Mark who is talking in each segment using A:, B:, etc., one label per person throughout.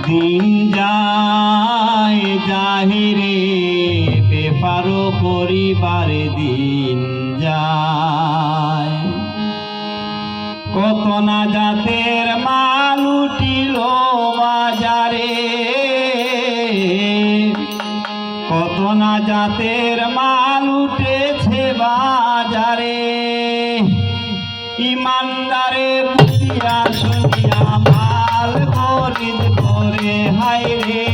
A: দিন যায় জাহিরে বেপারো পরিবারে দিন যায়। কত না জাতের মাল উঠিল বাজারে, কত না জাতের মাল উঠেছে বাজারে। ইমানদারে বুঝিয়া শুনিয়া মাল খরিদ করে হায়রে,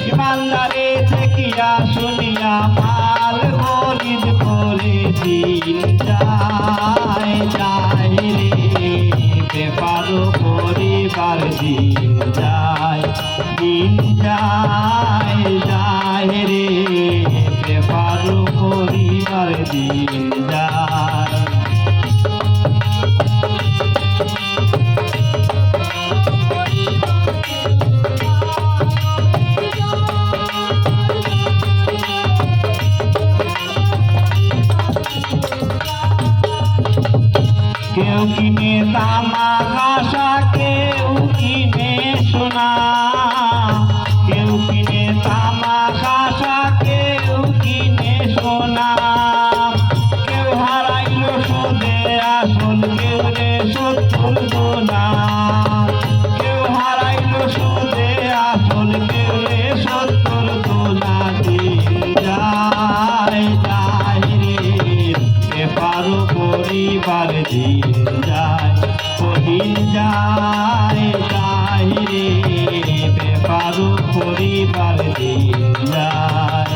A: ইমানদারে দেখিয়া শুনিয়া মাল খরিদ করে দিন যায় যায় রে বেপার পরিবার দিন যায়, দিন যায় যায় রে বেপার পরিবার দিন যায়। কেউ কিনে তামা কাঁসা, কেউ কিনে সোনা, কেউ কিনে তামা কাঁসা, কেউ কিনে সোনা। কেউ হারাইল সুদে আসল, কেউ রে ৭০ গুণা। কেউ হারাইল সুদে আসল, কেউ রে ৭০ গুণা। দিন যায় যায় রে বেপার পরিবার দিন যায়, দিন যায় যায় রে বেপার পরিবার দিন যায়।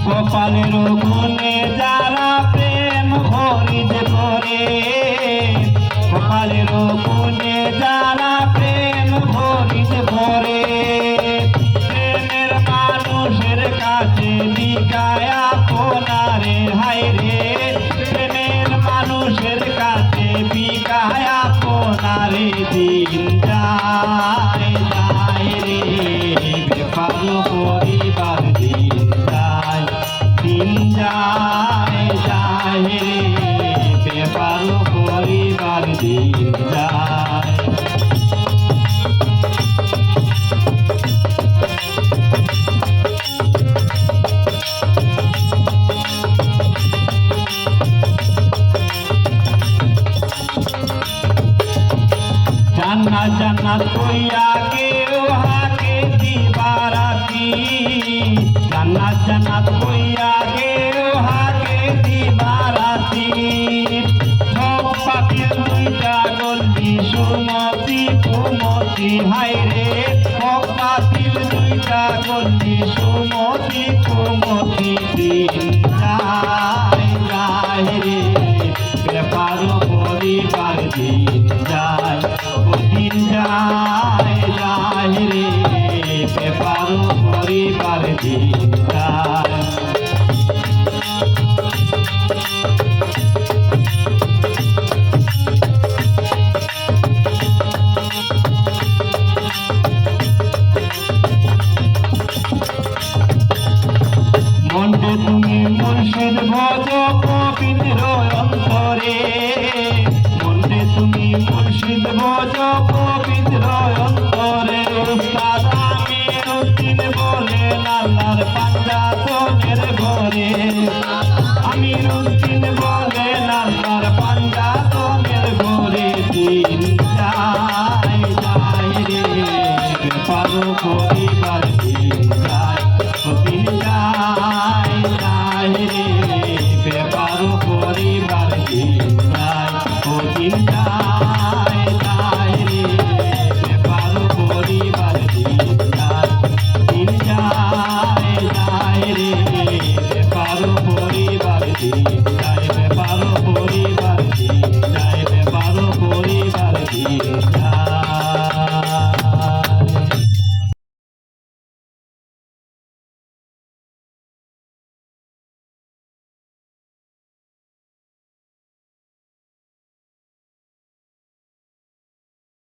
A: কপালের গুণে যারা প্রেম খরিদ করে, কপালের গুণে যারা প্রেম খরিদ করে। প্রেমের মানুষের কাছে বিকায় আপনারে হায়রে, প্রেমের মানুষের কাছে বিকায় আপনারে। দিন যায় যায় রে বেপার পরিবার দিন যায়, দিন যায় যায় রে বেপার পরিবার দিন যায়। জান্নাত জান্নাত কইয়া কেউ হাকে দিবারাতি, জান্নাত জান্নাত কইয়া কেউ হাকে দিবারাতি। সব পাপির দুইটা গলদি সুমতি কুমতি হায়রে, সব পাপির দুইটা গলদি সুমতি কুমতি। দিন যায় যায় রে বেপার পরিবার দিন যায়, দিন যায় যায় রে বেপার পরিবার দিন যায়। মন্ডে তুমি মুর্শিদ ভজ পবিত্র অন্তরে, মন্ডে তুমি মুর্শিদ ভজ পবিত্র অন্তরে। উস্তাদ আমিরুদ্দিন বলেন আল্লাহর পাঞ্জাতনের ঘরে, আমিরুদ্দিন